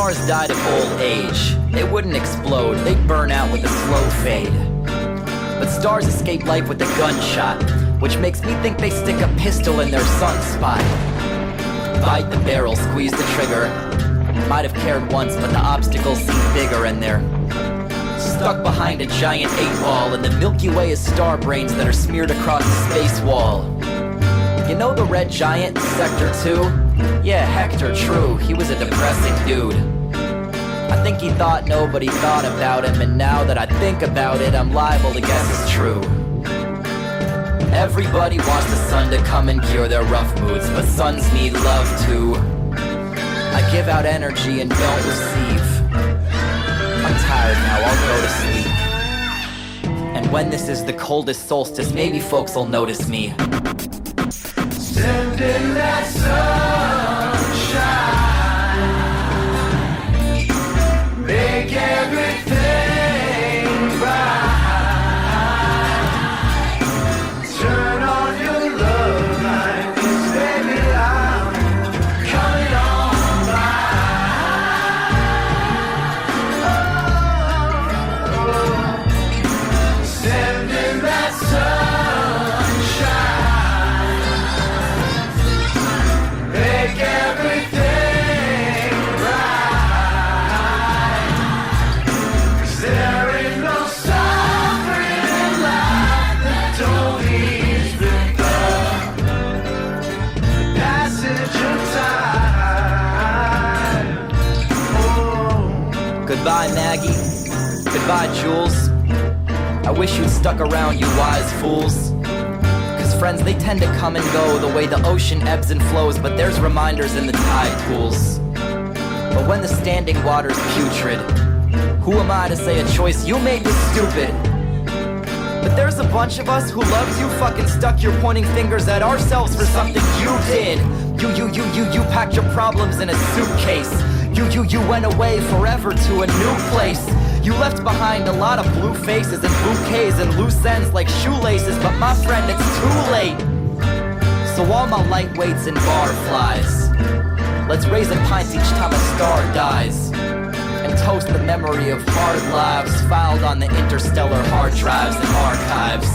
stars died of old age. They wouldn't explode, they'd burn out with a slow fade. But stars escape life with a gunshot, which makes me think they stick a pistol in their sunspot. Bite the barrel, squeeze the trigger. Might have cared once, but the obstacles seem bigger, and they're stuck behind a giant 8-ball in the Milky Way is star brains that are smeared across the space wall. You know the red giant in Sector 2? Yeah, Hector, true, he was a depressing dude. I think he thought nobody thought about him, and now that I think about it, I'm liable to guess it's true. Everybody wants the sun to come and cure their rough moods, but suns need love too. I give out energy and don't receive. I'm tired now, I'll go to sleep. And when this is the coldest solstice, maybe folks will notice me. Stand in that sunshine, make everything right. Turn on your love light, 'cause baby I'm coming on by. Stand in that sunshine, make everything right. 'Cause there ain't no suffering in life that don't ease with the passage of time. Oh. Goodbye, Maggie. Goodbye, Jules. I wish you'd stuck around, you wise fools. 'Cause friends, they tend to come and go the way the ocean ebbs and flows, but there's reminders in the tide pools. But when the standing water's putrid, who am I to say a choice you made was stupid? But there's a bunch of us who loved you, fucking stuck your pointing fingers at ourselves for something you did. You packed your problems in a suitcase. You went away forever to a new place. You left behind a lot of blue faces and bouquets and loose ends like shoelaces, but my friend, it's too late. So all my lightweights and barflies, let's raise a pint each time a star dies, and toast the memory of hard lives filed on the interstellar hard drives and archives.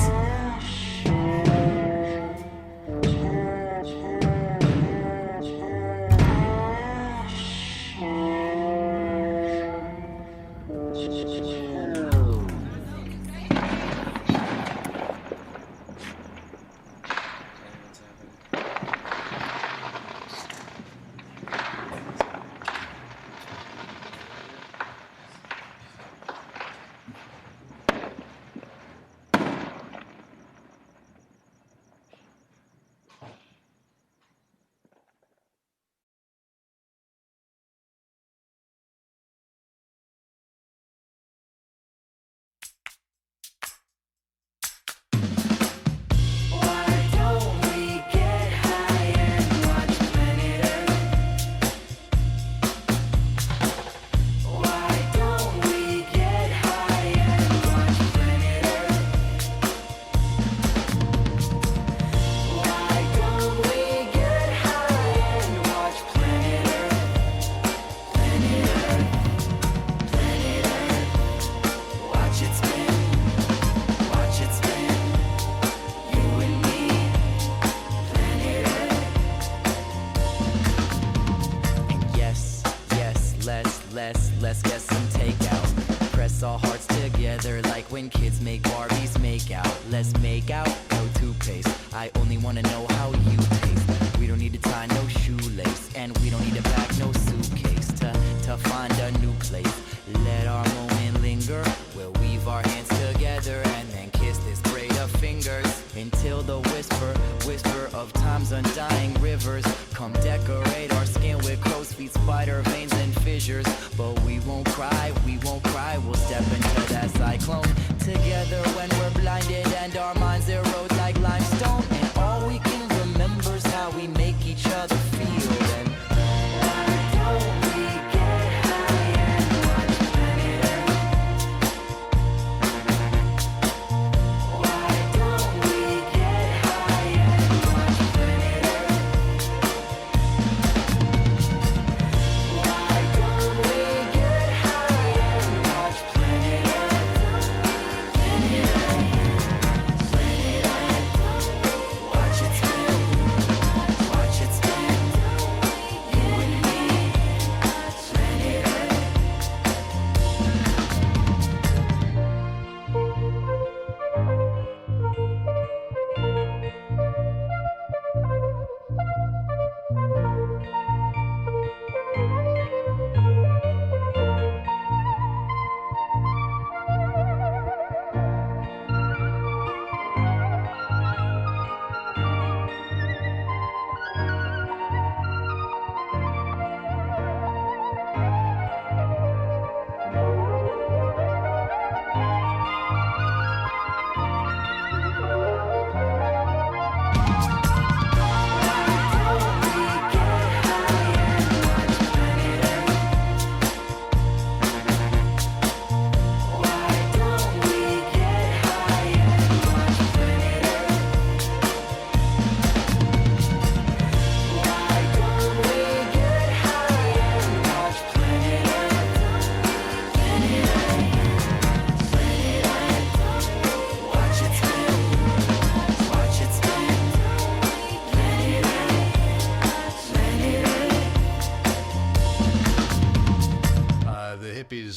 Let's get some takeout. Press our hearts together like when kids make Barbies make out. Let's make out, no toothpaste. I only wanna know how you taste. We don't need to tie no shoelace, and we don't need to pack no suitcase to find a new place. Let our moment linger. We'll weave our hands together and then kiss this braid of fingers until the whisper of time's undying rivers come decorate our skin with crow's feet, spider veins and fissures. But we won't cry, we'll step into that cyclone together when we're blinded and our minds erode like limestone. And all we can remember is how we make each other feel. And why don't we get high and watch planet Earth? Why don't we get high and watch planet Earth? Why don't we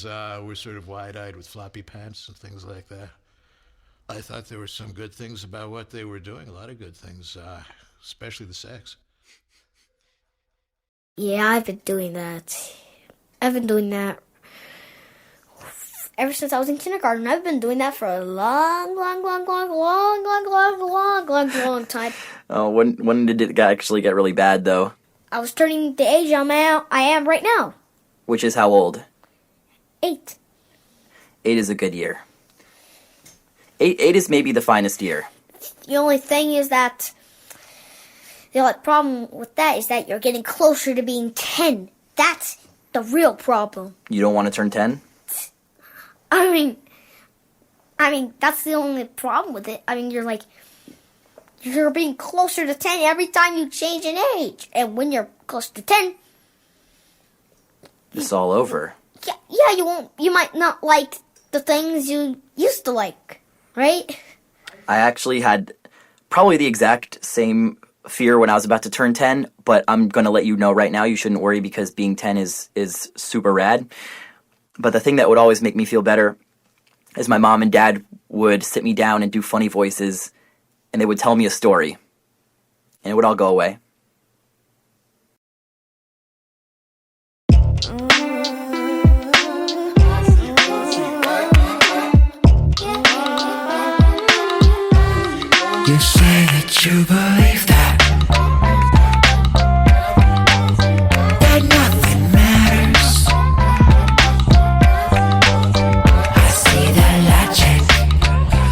kids were sort of wide-eyed with floppy pants and things like that. I thought there were some good things about what they were doing, a lot of good things, especially the sex. Yeah, I've been doing that. I've been doing that ever since I was in kindergarten. I've been doing that for a long time. Oh, when did it actually get really bad, though? I was turning the age I am right now. Which is how old? 8. 8 is a good year. 8 is maybe the finest year. The only thing is that the only problem with that is that you're getting closer to being 10. That's the real problem. You don't want to turn 10? I mean, that's the only problem with it. I mean, you're being closer to 10 every time you change an age. And when you're close to 10, it's all over. Yeah, you might not like the things you used to like, right? I actually had probably the exact same fear when I was about to turn 10, but I'm going to let you know right now you shouldn't worry because being 10 is super rad. But the thing that would always make me feel better is my mom and dad would sit me down and do funny voices, and they would tell me a story, and it would all go away. You say that you believe that nothing matters. I see the logic,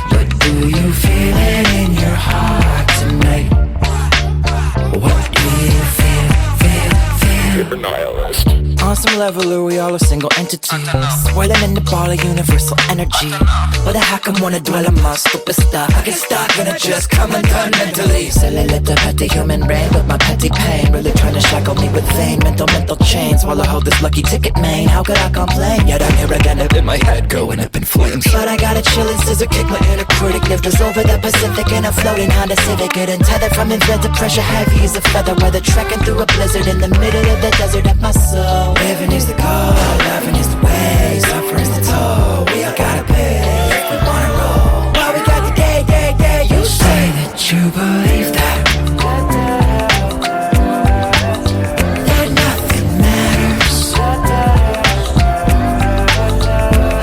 but do you feel it in your heart tonight? What do you feel? You're a nihilist. On some level, are we all a single entity? Swirling in the ball of universal energy. But how come wanna dwell on my stupid stuff? I get stuck and it just come undone mentally. Silly little petty human brain with my petty pain, really trying to shackle me with vain mental chains while I hold this lucky ticket, man. How could I complain? Yet I'm here again up in my head, going up in flames. But I got a chillin' scissor kick, my inner critic lived us over the Pacific in a floating Honda Civic, getting tethered from invent to pressure, heavy as a feather weather, trekking through a blizzard in the middle of the desert of my soul. Living is the goal, loving is the way, suffering's the toll. We all gotta pay if we wanna roll. While we got the day, you say that you believe that nothing matters.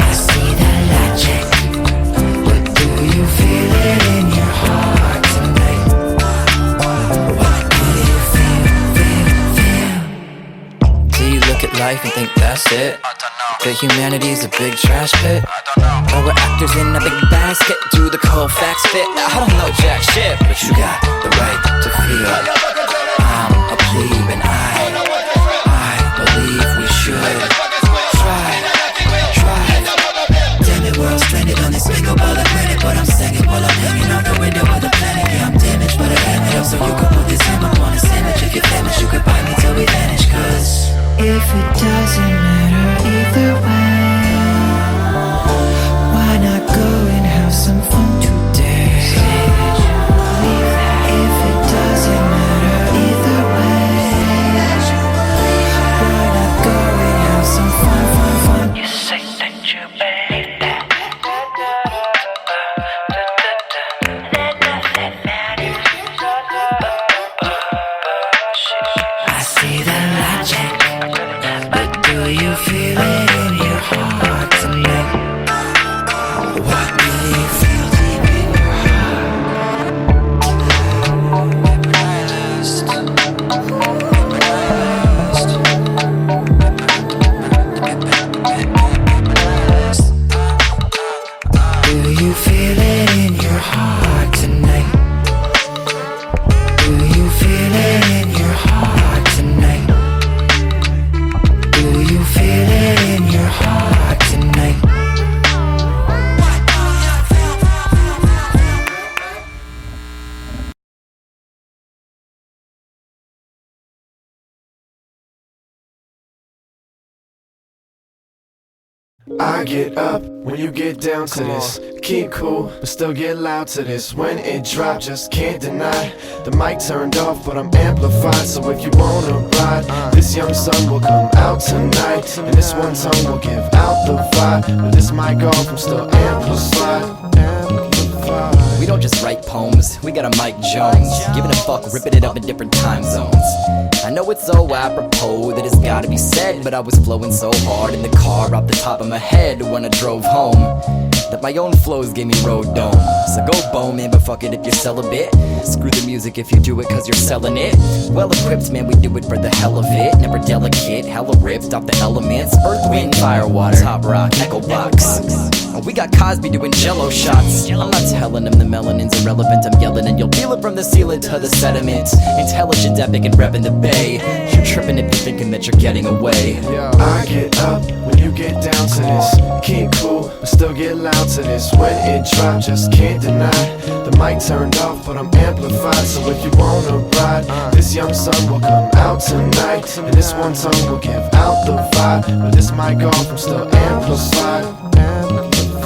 I see the logic, but do you feel it in your heart tonight? What do you feel? Do you look at life and think that's it? That humanity's a big trash pit? Or we're actors in a big basket? Do the cold facts fit? I don't know jack shit, but you got the right to feel. I'm a plebe and I believe we should try. Damn it, we're all stranded on this single ball of granite, but I'm singing while I'm hanging out the window of the planet. Yeah, I'm damaged, but I am it up so you can put this hammer on a sandwich. If you're famished, you could buy me till we vanish, cause if it doesn't matter either way, why not go and have some fun today? If it doesn't matter I get up when you get down to this. Keep cool, but still get loud to this. When it drop, just can't deny. The mic turned off, but I'm amplified. So if you wanna ride, this young sun will come out tonight. And this one tongue will give out the vibe. But this mic off, I'm still amplified. We don't just write poems, we got a Mike Jones, giving a fuck, ripping it up in different time zones. I know it's so apropos that it's gotta be said, but I was flowing so hard in the car off the top of my head when I drove home that my own flows gave me road dome. So go bone, man, but fuck it if you're celibate. Screw the music if you do it cause you're selling it. Well equipped, man, we do it for the hell of it. Never delicate, hella ripped off the elements. Earth, wind, fire, water, top rock, echo box. We got Cosby doing jello shots. I'm not telling them the melanin's irrelevant. I'm yelling and you'll feel it from the ceiling to the sediment. Intelligent, epic, and repping the bay. You're tripping if you're thinking that you're getting away. I get up when you get down to this. Keep cool, but still get loud to this. When it drop, just can't deny. The mic turned off, but I'm amplified. So if you wanna ride, this young sun will come out tonight. And this one tongue will give out the vibe. But this mic off, I'm still amplified.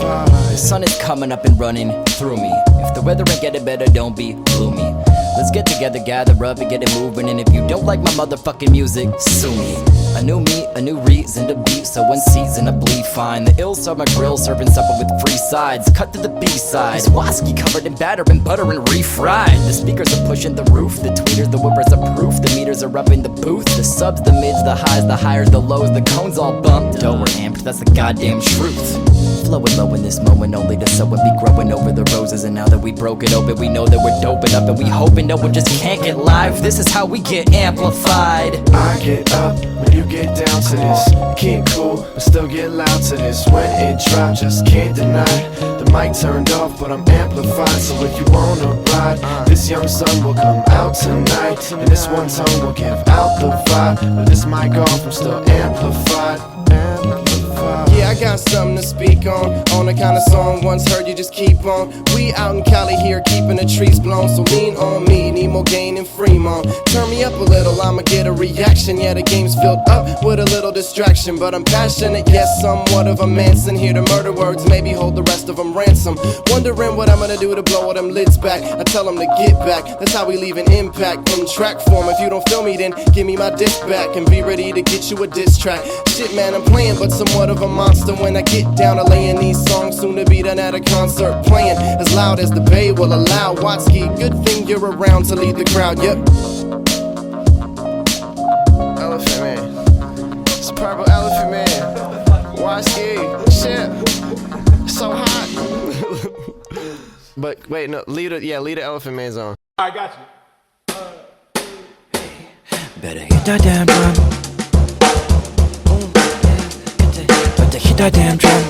The sun is coming up and running through me. If the weather ain't getting better, don't be gloomy. Let's get together, gather up and get it moving. And if you don't like my motherfucking music, sue me. A new me, a new reason to be. So unseasonably fine. The ills are my grill, serving supper with free sides. Cut to the B-side. Watsky covered in batter and butter and refried. The speakers are pushing the roof. The tweeters, the whippers are proof. The meters are up in the booth. The subs, the mids, the highs, the higher, the lows. The cones all bumped. Oh, we're amped, that's the goddamn truth. Flowing low in this moment, only to sow and be growing over the roses. And now that we broke it open, we know that we're doping up. And we hoping no one just can't get live. This is how we get amplified. I get up when you get down to this. Keep cool, but still get loud to this. When it drop, just can't deny. The mic turned off, but I'm amplified. So if you wanna ride, this young sun will come out tonight. And this one tongue will give out the vibe. But this mic off, I'm still amplified. Yeah, I got something to speak on the kind of song once heard you just keep on. We out in Cali here keeping the trees blown, so lean on me, need more gain in Fremont. Turn me up a little, I'ma get a reaction. Yeah, the game's filled up with a little distraction, but I'm passionate, yes, somewhat of a Manson. Here to murder words, maybe hold the rest of them ransom. Wondering what I'm gonna do to blow all them lids back. I tell them to get back, that's how we leave an impact from track form. If you don't feel me, then give me my disc back and be ready to get you a diss track. Shit, man, I'm playing, but somewhat of a monster when I get down to laying these songs, soon to be done at a concert, playing as loud as the bay will allow. Watsky, good thing you're around to lead the crowd. Yep. Elephant Man, it's a purple elephant man. Watsky, shit, so hot. But wait, no, lead the elephant man's on. I got you. Better hit that damn drum. Better hit that damn drum.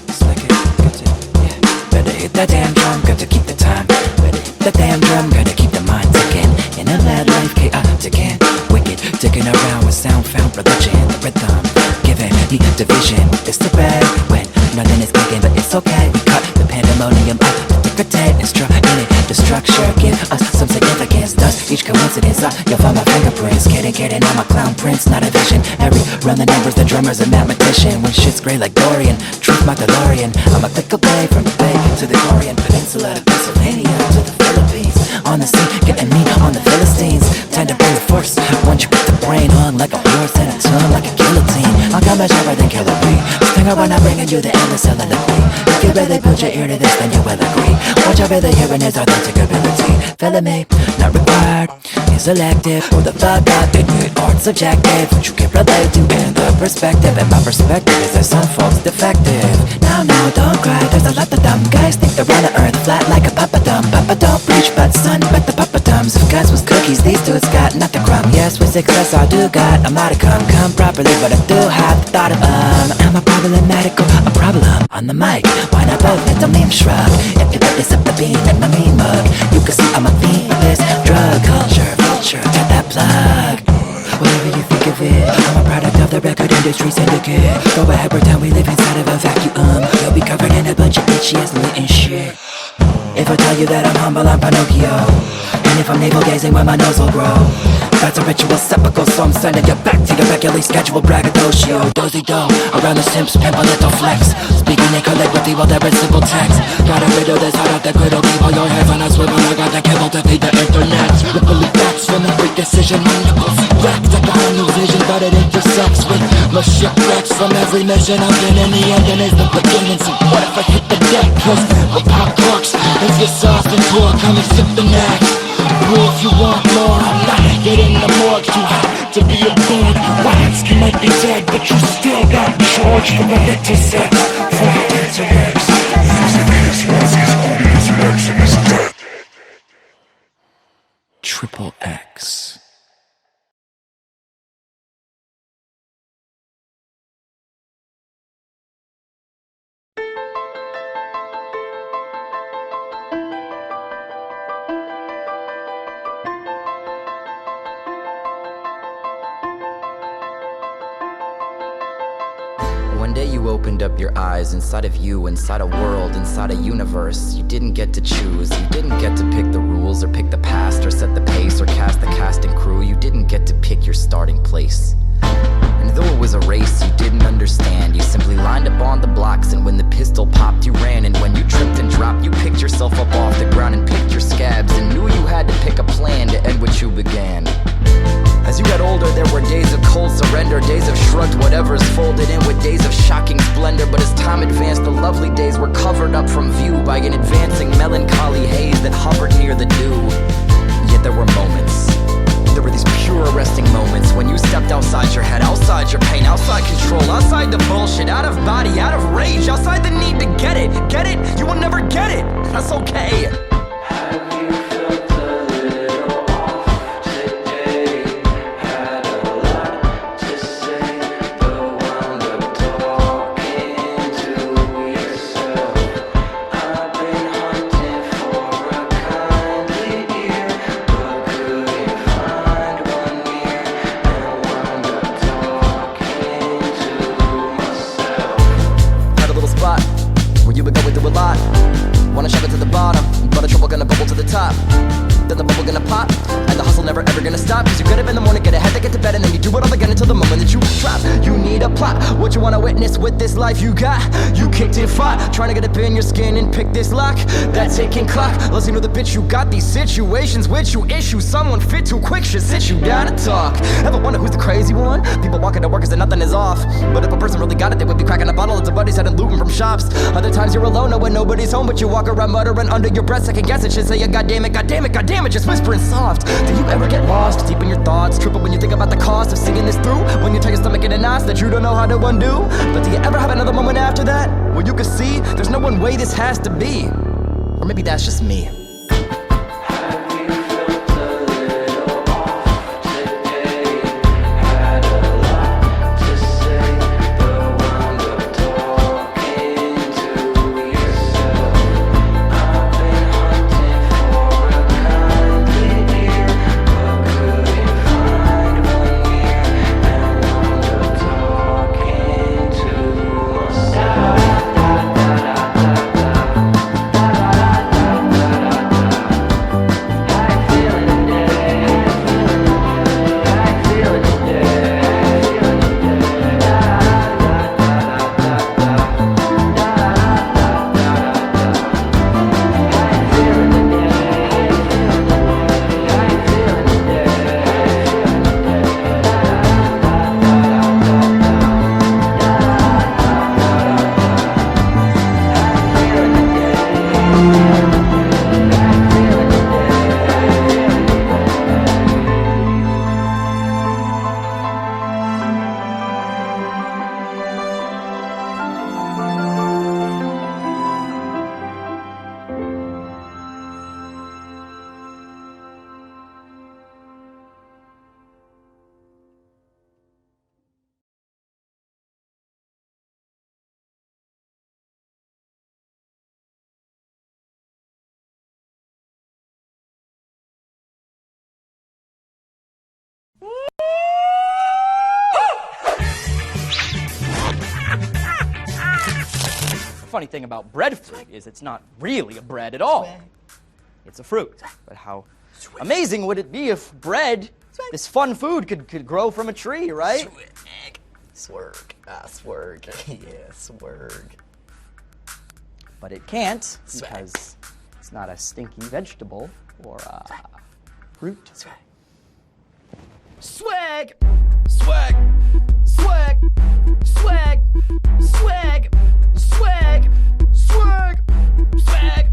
Slick it, get it, yeah. Better hit that damn drum, got to keep the time. Better hit that damn drum, gotta keep the mind ticking. In a mad life, chaotic and wicked. Ticking around with sound found religion. The rhythm, giving the division. It's the bad when nothing is kicking, but it's okay. We cut the pandemonium up. Protect and struck in it. The structure give us some significance. Thus each coincidence you'll find my fingerprints. Kidding, I'm a clown prince, not a vision. Every run the numbers, the drummer's a mathematician. When shit's gray like Dorian, truth my DeLorean. I'm a click away from the Bay to the Korean Peninsula to Pennsylvania to the Philippines. On the scene, getting me on the Philistines. Time to bring the force. Once you get the brain hung like a horse and a tongue like a guillotine. I'll come much sharper than killer bee. Sting her when I'm bringing you the endless soliloquy. If you really put your ear to this, then you will agree. What you're really hearing is authentic ability. Feeling me, not required, is elective. Who the fuck up, ignorant or subjective. What you can relate to in the perspective. And my perspective is that some folks defective. No, don't cry, there's a lot of dumb guys think they're on the earth flat like a papa-dum. Papa don't preach, but son, but the papa-dums. If guys was cookies, these dudes got nothing crumb. Yes, with success I do got a modicum. Come properly, but I do have the thought of I'm a problematical, a problem on the mic. Why not both? Let the meme shrug. If you put this up the bean in my mean mug, you can see I'm a fiend for this drug culture, vulture, got that plug. Whatever you think of it, I'm a product of the record industry syndicate. Go ahead, pretend we live inside of a vacuum. You'll be covered in a bunch of itchy ass lit and shit. If I tell you that I'm humble, I'm Pinocchio. And if I'm navel gazing, when my nose will grow. That's a ritual sepulchre, so I'm sending you back to your regularly scheduled braggadocio. Dozy-do, around the simps, pimp a little flex. Speaking in calligraphy while there is simple text. Gotta rid of this, hot out the griddle, keep all your heads on a swivel. I got the cable to feed the internet. Rippling facts from every decision, my nipples wrecked. I got a new vision, but it intersects with my shipwrecks from every mission. I've been in the end and it's the beginning. So what if I hit the deck? Cause we'll pop corks. If you're soft and poor, come and sip the next. Well, if you want more, I'm not getting the morgue. Too hot to be aboard. Watsky might be dead, but you still got charged from the little sex. For the internet. Triple X. One day you opened up your eyes. Inside of you, inside a world, inside a universe. You didn't get to choose. You didn't get to pick the rules or pick the past or set the pace or cast the cast and crew. You didn't get to pick your starting place. And though it was a race you didn't understand, you simply lined up on the blocks, and when the pistol popped you ran. And when you tripped and dropped, you picked yourself up off the ground and picked your scabs, and knew you had to pick a plan to end what you began. As you got older, there were days of cold surrender, days of shrugged whatever's folded in with days of shocking splendor. But as time advanced, the lovely days were covered up from view by an advancing melancholy haze that hovered near the dew. Yet there were moments. There were these pure arresting moments when you stepped outside your head, outside your pain, outside control, outside the bullshit, out of body, out of rage, outside the need to get it. Get it? You will never get it. That's okay. Then the bubble gonna pop, and the hustle never ever gonna stop. Cause you get up in the morning, get ahead to get to bed, and then you do it all again until the moment that you drop. You need a plot, what you wanna witness with this life you got. You kicked and fought, trying to get up in your skin and pick this lock. That ticking clock, listen to the bitch you got. These situations which you issue, someone fit too quick should sit you down to talk. Ever wonder who's the crazy one? People walking to work as if nothing is off. But if a person really got it, they would be cracking a bottle at buddies head and looting from shops. Other times you're alone, knowing nobody's home, but you walk around muttering under your breath, second guess it, should say, God damn it, God damn it, God damn it, just whispering soft. Do you ever get lost deep in your thoughts, triple when you think about the cost of seeing this through? When you tell your stomach in a knots that you don't know how to undo? But do you ever have another moment after that where you can see there's no one way this has to be? Or maybe that's just me. Funny thing about breadfruit is it's not really a bread at all. It's a fruit. But how amazing would it be if bread This fun food could grow from a tree, right? Swag. Swag. Yeah, swag. But it can't because it's not a stinky vegetable or a fruit. Swag. Swag! Swag! Swag! Swag! Swag! Swag! Swag! Swag!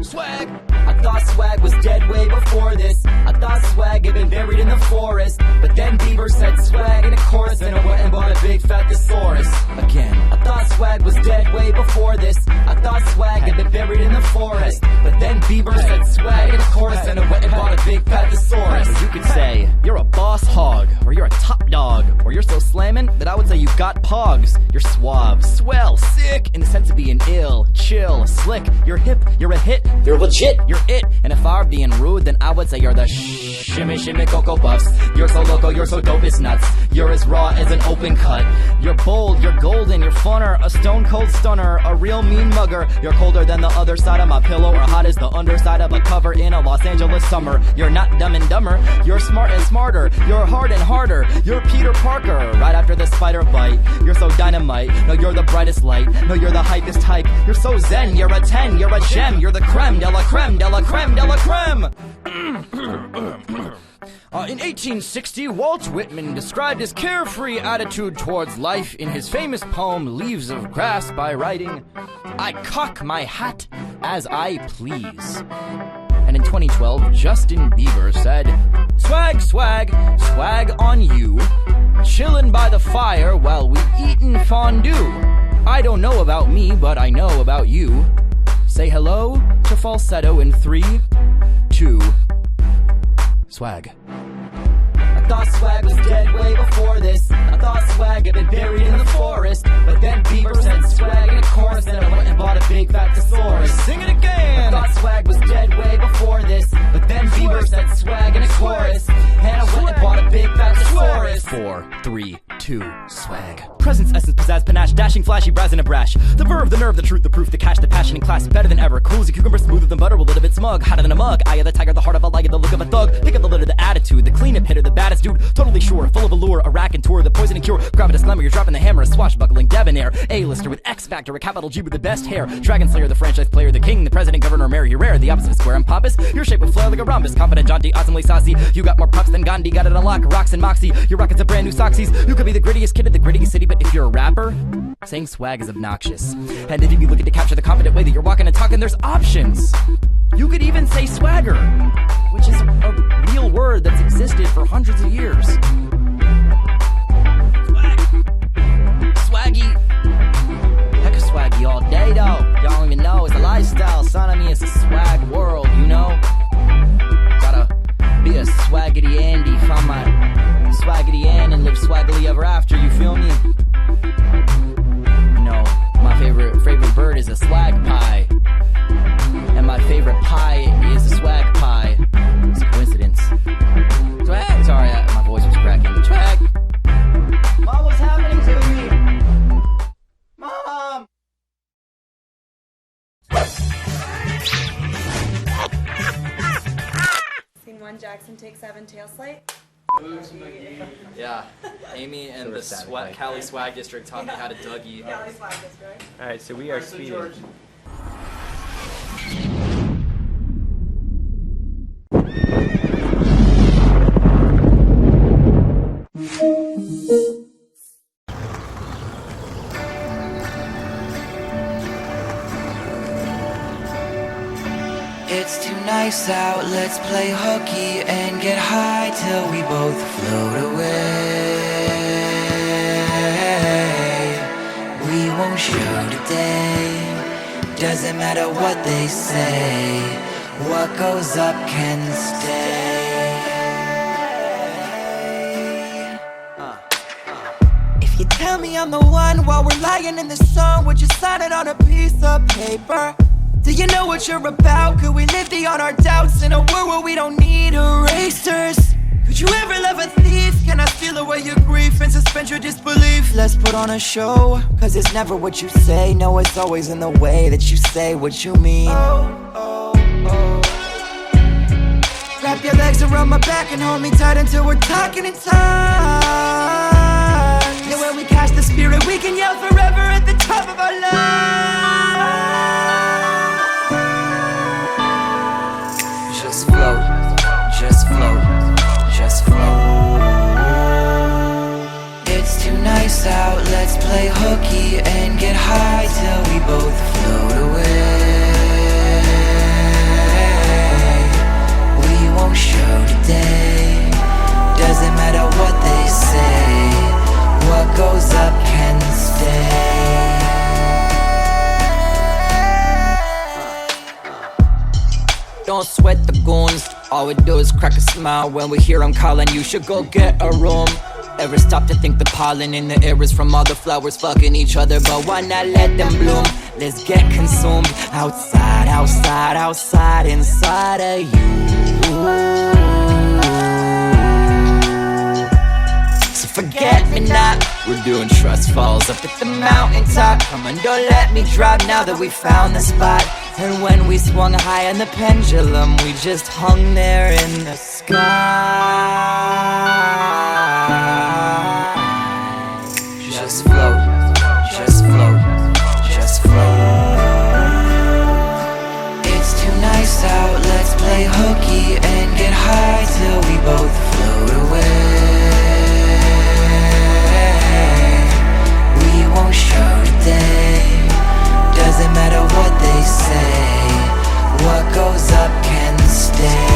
Swag! I thought swag was dead way before this. I thought swag had been buried in the forest. But then Bieber said swag in a chorus, and I went and bought a big fat thesaurus. Again, I thought swag was dead way before this. I thought swag had been buried in the forest. But then Bieber said swag in a chorus, and I went and bought a big fat thesaurus. You could say you're a boss hog, or you're a top dog, or you're so slamming that I would say you got pogs. You're suave, swell, sick, in the sense of being ill, chill, slick. You're hip, you're a hit, you're legit, you're it. And if I were being rude, then I would say you're the shimmy shimmy Cocoa Puffs. You're so loco, you're so dope, it's nuts. You're as raw as an open cut. You're bold, you're golden, you're funner, a stone cold stunner, a real mean mugger. You're colder than the other side of my pillow, or hot as the underside of a cover in a Los Angeles summer. You're not dumb and dumber, you're smart and smarter. You're hard and harder, you're Peter Parker. Right after the spider bite, you're so dynamite. No, you're the brightest light. No, you're the hypest hype. You're so zen, you're a 10, you're a gem. You're the creme de la creme de la creme de la creme. In 1860, Walt Whitman described his carefree attitude towards life in his famous poem, Leaves of Grass, by writing, I cock my hat as I please. And in 2012, Justin Bieber said, swag, swag, swag on you, chillin' by the fire while we eatin' fondue. I don't know about me, but I know about you. Say hello to falsetto in 3, 2, swag. I thought swag was dead way before this. I thought swag had been buried in the forest. But then Bieber said swag in a chorus, and I went and bought a big fat thesaurus. Sing it again! I thought swag was dead way before this. But then Bieber said swag in a chorus, and I went and bought a big fat thesaurus. 4, 3, 2, swag. Presence, essence, pizzazz, panache, dashing, flashy, brazen, and brash. The verve, the nerve, the truth, the proof, the cash, the passion in class, better than ever. Cool as a cucumber, smoother than butter, a little bit smug, hotter than a mug. Eye of the tiger, the heart of a lion, the look of a thug. Pick up the litter, the attitude, the clean-up hitter, the baddest dude, totally sure, full of allure, a rack and tour, the poison and cure. Grab it a slammer, you're dropping the hammer, a swashbuckling debonair, A-lister with X Factor, a capital G with the best hair, Dragon Slayer, the franchise player, the king, the president, governor, mayor. You're rare, the opposite of square and pompous. You're shaped with flair like a rhombus, confident, jaunty, awesomely saucy. You got more props than Gandhi, got it on lock, rocks and moxie. You're rocking some brand new socksies. You could be the grittiest kid in the grittiest city, but if you're a rapper, saying swag is obnoxious. And if you be looking to capture the confident way that you're walking and talking, there's options. You could even say swagger, which is a real word that's existed for hundreds of years. Swaggy. Heck of swaggy all day though. Y'all don't even know, it's a lifestyle, son. I mean, it's a swag world, you know? Gotta be a swaggity Andy, find my swaggity Ann and live swaggily ever after, you feel me? You know, my favorite bird is a swag pie. And my favorite pie is a swag pie. It's a coincidence. Swag! Sorry, my voice was cracking. Swag! Mom, what's happening to me? Mom! Scene 1, Jackson take 7, tail slate. Yeah, Amy and the Cali Swag District taught me how to Dougie. Cali Swag District. Alright, so we are speeding. It's too nice out, let's play hooky and get high till we both float away. We won't show today, doesn't matter what they say, what goes up can stay. If you tell me I'm the one while we're lying in the sun, would you sign it on a piece of paper? Do you know what you're about? Could we live beyond our doubts in a world where we don't need erasers? Could you ever love a thief? Can I steal away your grief and suspend your disbelief? Let's put on a show, cause it's never what you say. No, it's always in the way that you say what you mean. Wrap your legs legs around my back and hold me tight until we're talking in time. And when we catch the spirit, we can yell forever at the top of our lungs. Just float, just float, just float. It's too nice out, let's play hooky and get high till we both float away. We won't show today, doesn't matter what they say. What goes up can stay. Don't sweat the goons, all we do is crack a smile when we hear them calling. You should go get a room. Ever stop to think the pollen in the air is from all the flowers fucking each other? But why not let them bloom? Let's get consumed. Outside, outside, outside, inside of you. So forget me not, we're doing trust falls up at the mountaintop. Come on, don't let me drop now that we found the spot. And when we swung high on the pendulum, we just hung there in the sky. Just float, just float, just float. It's too nice out, let's play hooky and get high till we both float away. We won't show today, doesn't matter what they say. What goes up can stay.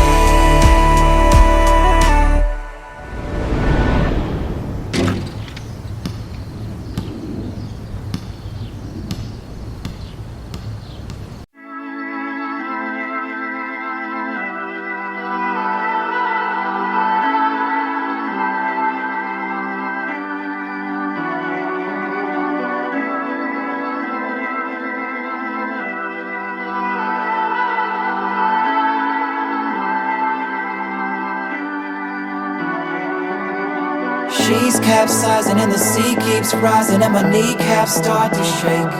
She's capsizing and the sea keeps rising and my kneecaps start to shake.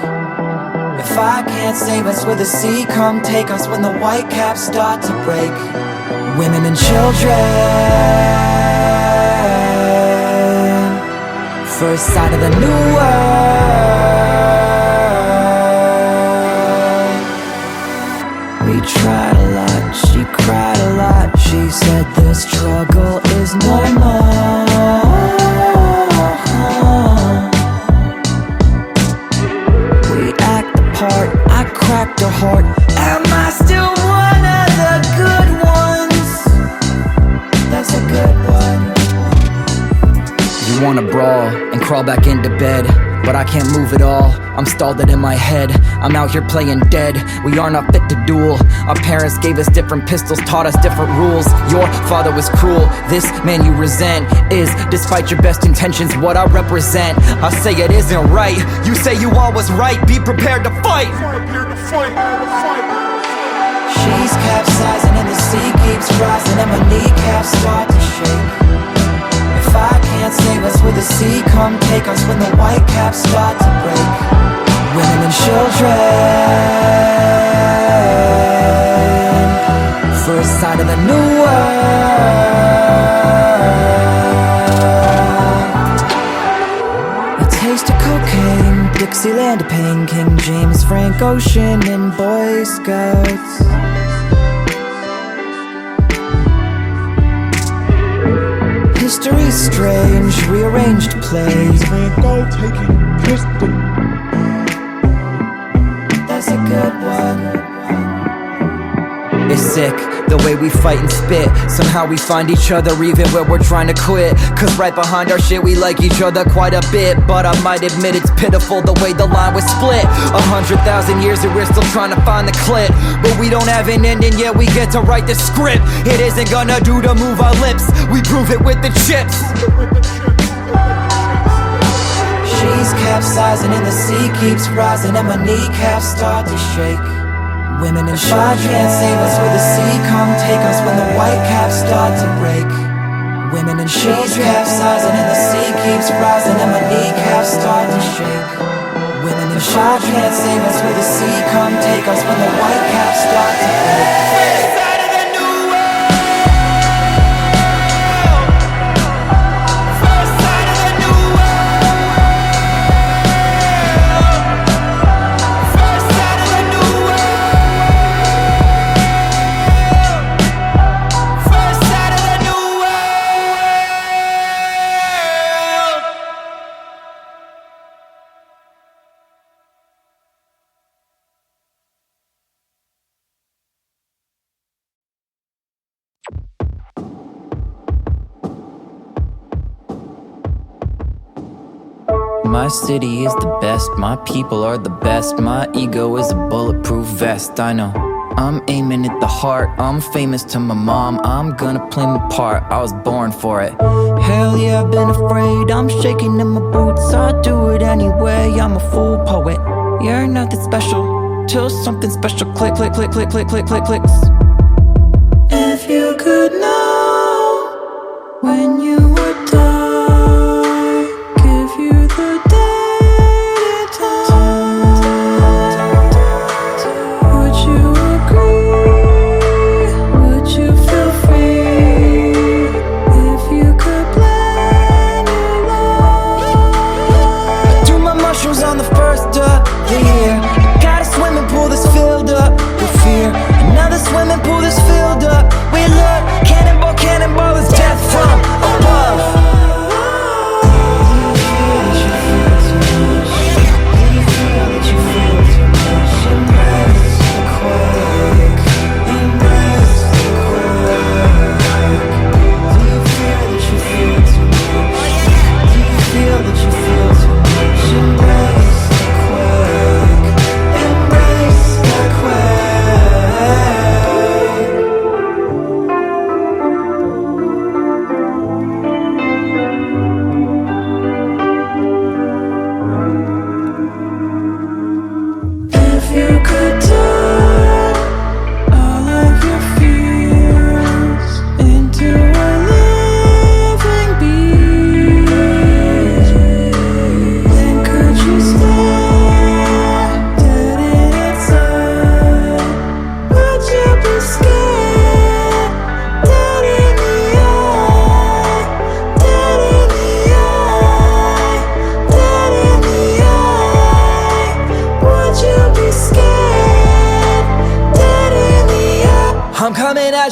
If I can't save us, will the sea come take us when the white caps start to break? Women and children, first sight of the new world. We tried a lot, she cried a lot. She said the struggle is normal. We act the part, I cracked her heart. Am I still one of the good ones? That's a good one. You wanna brawl and crawl back into bed, but I can't move at all, I'm stalled in my head. I'm out here playing dead, we are not fit to duel. Our parents gave us different pistols, taught us different rules. Your father was cruel, this man you resent is, despite your best intentions, what I represent. I say it isn't right, you say you always right. Be prepared to fight. She's capsizing and the sea keeps rising and my kneecaps start to shake. If I can't save us, will the sea come take us when the white caps start to break? Women and children, first sight of the new world. A taste of cocaine, Dixieland pain, King James, Frank Ocean, and Boy Scouts. History's strange, rearranged plays. That's a good one. It's sick, the way we fight and spit. Somehow we find each other even when we're trying to quit. Cause right behind our shit we like each other quite a bit. But I might admit it's pitiful the way the line was split. 100,000 years and we're still trying to find the clip. But we don't have an ending yet, we get to write the script. It isn't gonna do to move our lips, we prove it with the chips. She's capsizing and the sea keeps rising and my kneecaps start to shake. Women and children, can't save us, will the sea come take us when the white caps start to break? Women and children, she's capsizing and the sea keeps rising and my kneecaps start to shake. Women and children, can't save us, will the sea come take us when the white caps start to break? My city is the best, my people are the best. My ego is a bulletproof vest, I know. I'm aiming at the heart, I'm famous to my mom. I'm gonna play my part, I was born for it. Hell yeah, I've been afraid, I'm shaking in my boots. I do it anyway, I'm a fool poet. You're nothing special, till something special click, click, click, click, click, click, click, clicks. If you could know when you would die, give you the date and time, would you agree? Would you feel free if you could plan your life? I do my mushrooms on the first of the year. Got a swimming pool that's filled up with fear. Another swimming pool that's filled up. We look, cannonball, cannonball is death from above.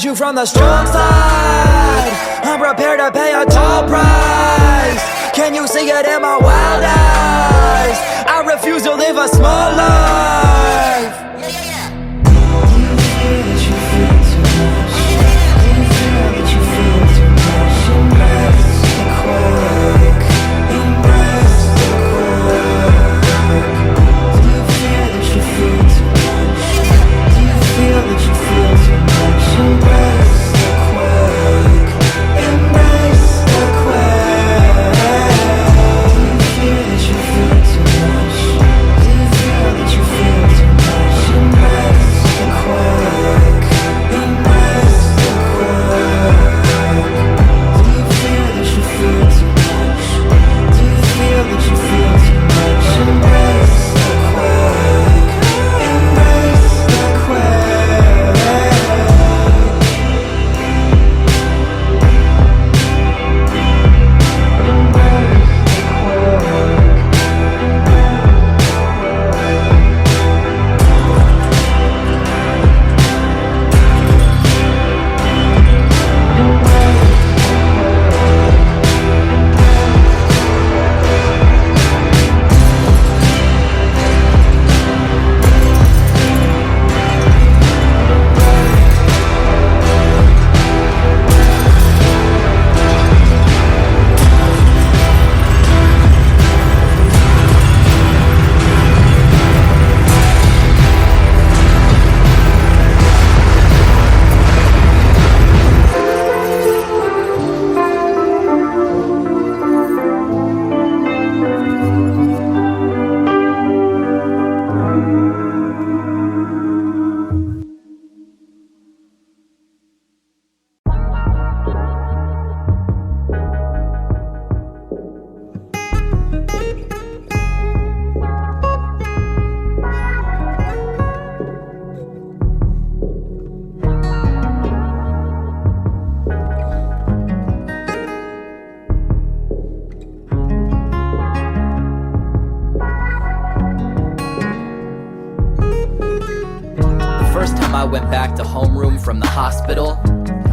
You from the strong side, I'm prepared to pay a tall price. Can you see it in my wild eyes? I refuse to live a small life. went back to homeroom from the hospital,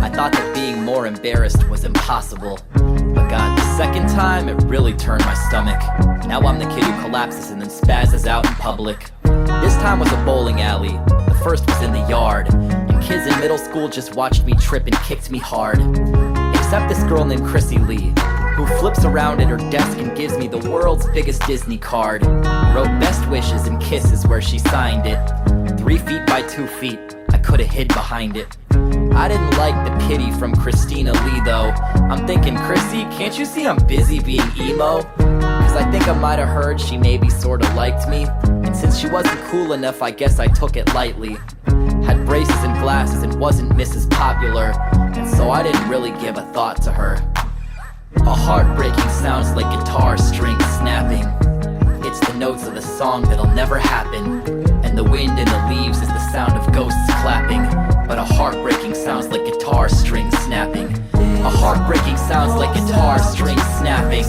I thought that being more embarrassed was impossible. But God, the second time, it really turned my stomach. Now I'm the kid who collapses and then spazzes out in public. This time was a bowling alley, the first was in the yard, and kids in middle school just watched me trip and kicked me hard. Except this girl named Chrissy Lee, who flips walks around at her desk and gives me the world's biggest Disney card. Wrote best wishes and kisses where she signed it. 3 feet by 2 feet, I could've hid behind it. I didn't like the pity from Christina Lee though. I'm thinking, Chrissy, can't you see I'm busy being emo? Cause I think I might've heard she maybe sorta liked me. And since she wasn't cool enough, I guess I took it lightly. Had braces and glasses and wasn't Mrs. Popular, and so I didn't really give a thought to her. A heartbreaking sounds like guitar strings snapping. It's the notes of the song that'll never happen. And the wind in the leaves is the sound of ghosts clapping. But a heartbreaking sounds like guitar strings snapping. A heartbreaking sounds like guitar strings snapping.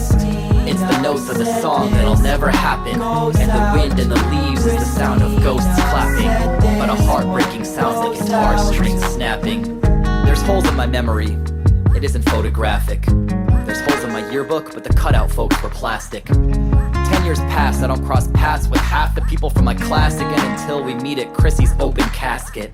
It's the notes of the song that'll never happen. And the wind in the leaves is the sound of ghosts clapping. But a heartbreaking sounds like guitar strings snapping. There's holes in my memory. It isn't photographic. There's holes in my yearbook, but the cutout folks were plastic. 10 years pass, I don't cross paths with half the people from my class again until we meet at Chrissy's open casket.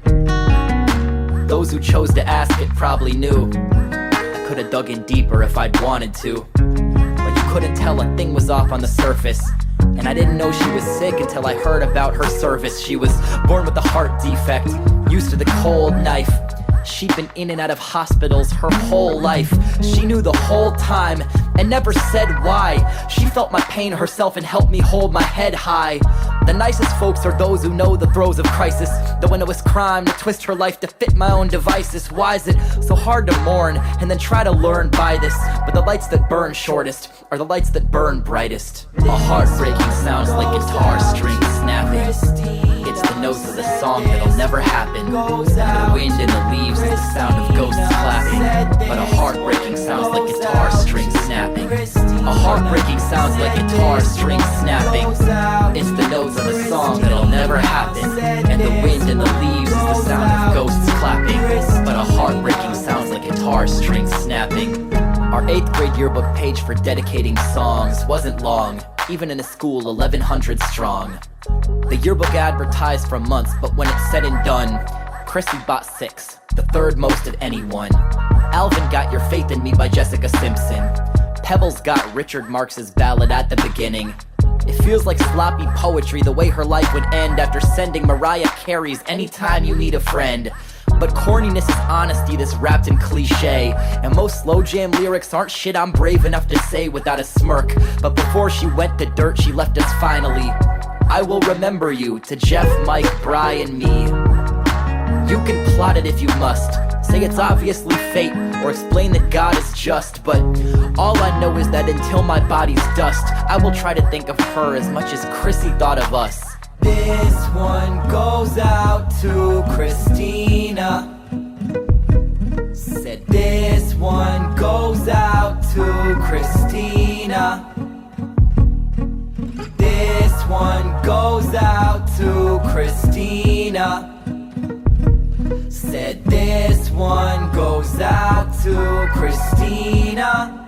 Those who chose to ask it probably knew I could've dug in deeper if I'd wanted to. But you couldn't tell a thing was off on the surface. And I didn't know she was sick until I heard about her service. She was born with a heart defect, used to the cold knife. She'd been in and out of hospitals her whole life. She knew the whole time and never said why. She felt my pain herself and helped me hold my head high. The nicest folks are those who know the throes of crisis. That when it was crime to twist her life to fit my own devices. Why is it so hard to mourn and then try to learn by this? But the lights that burn shortest are the lights that burn brightest. A heartbreaking sounds like guitar strings snapping. It's the notes of the song that'll never happen. And the wind in the leaves is the sound of ghosts clapping. But a heartbreaking sounds like guitar strings snapping. A heartbreaking sounds like guitar strings snapping. It's the notes of the song that'll never happen. And the wind in the leaves is the sound of ghosts clapping. But a heartbreaking sounds like guitar strings snapping. Our 8th grade yearbook page for dedicating songs wasn't long, even in a school 1100 strong. The yearbook advertised for months, but when it's said and done, Chrissy bought 6, the 3rd most of anyone. Alvin got Your Faith in Me by Jessica Simpson. Pebbles got Richard Marx's ballad at the beginning. It feels like sloppy poetry, the way her life would end after sending Mariah Carey's Anytime You Need a Friend. But corniness is honesty that's wrapped in cliche. And most slow jam lyrics aren't shit I'm brave enough to say without a smirk. But before she went to dirt, she left us finally. I will remember you to Jeff, Mike, Bri, and me. You can plot it if you must, say it's obviously fate, or explain that God is just. But all I know is that until my body's dust, I will try to think of her as much as Chrissy thought of us. This one goes out to Christina. Said this one goes out to Christina. This one goes out to Christina. Said this one goes out to Christina.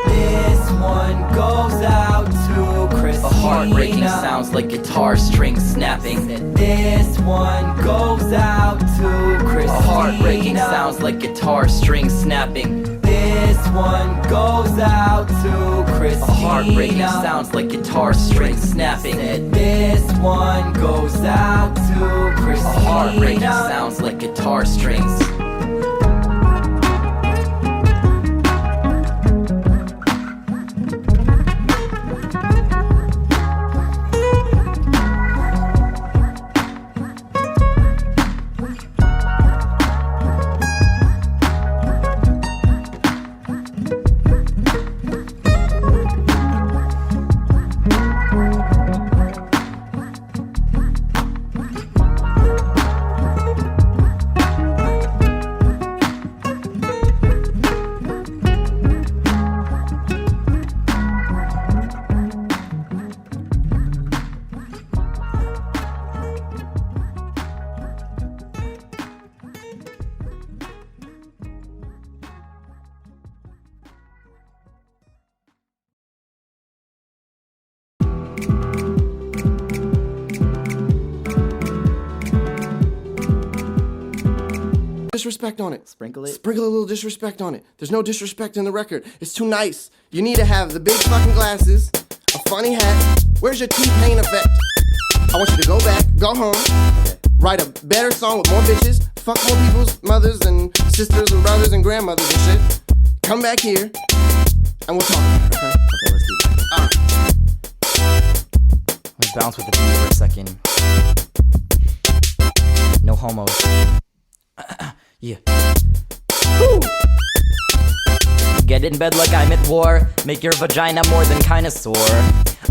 This one goes out to Christina. A heartbreaking sounds like guitar strings snapping. Said this one goes out to Christina. A heartbreaking sounds like guitar strings snapping. This one goes out to Christina. A heartbreaking sounds like guitar strings snapping. Said this one goes out to Christina. A heartbreaking sounds like guitar strings. disrespect on it. Sprinkle it? Sprinkle a little disrespect on it. There's no disrespect in the record. It's too nice. You need to have the big fucking glasses, a funny hat. Where's your T-Pain effect? I want you to go back, go home, write a better song with more bitches, fuck more people's mothers and sisters and brothers and grandmothers and shit. Come back here, and we'll talk about it, okay? Okay, let's do that. Let's bounce with the beat for a second. No homos. Yeah. Woo! Get in bed like I'm at war. Make your vagina more than kinda sore.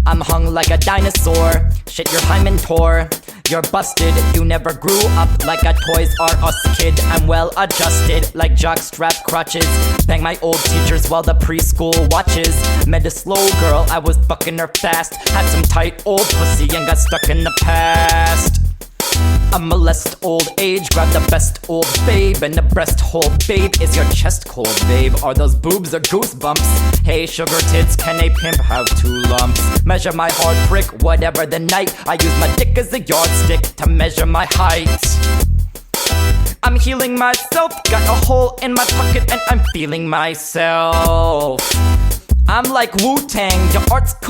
I'm hung like a dinosaur. Shit, your hymen tore. You're busted, you never grew up like a Toys R Us kid. I'm well adjusted, like jockstrap crutches. Bang my old teachers while the preschool watches. Met a slow girl, I was fucking her fast. Had some tight old pussy and got stuck in the past. I molest old age, grab the best old babe. And the breast hole, babe, is your chest cold, babe? Are those boobs or goosebumps? Hey, sugar tits, can a pimp have 2 lumps? Measure my hard prick, whatever the night. I use my dick as a yardstick to measure my height. I'm healing myself, got a hole in my pocket and I'm feeling myself. I'm like Wu-Tang, your art's cooked.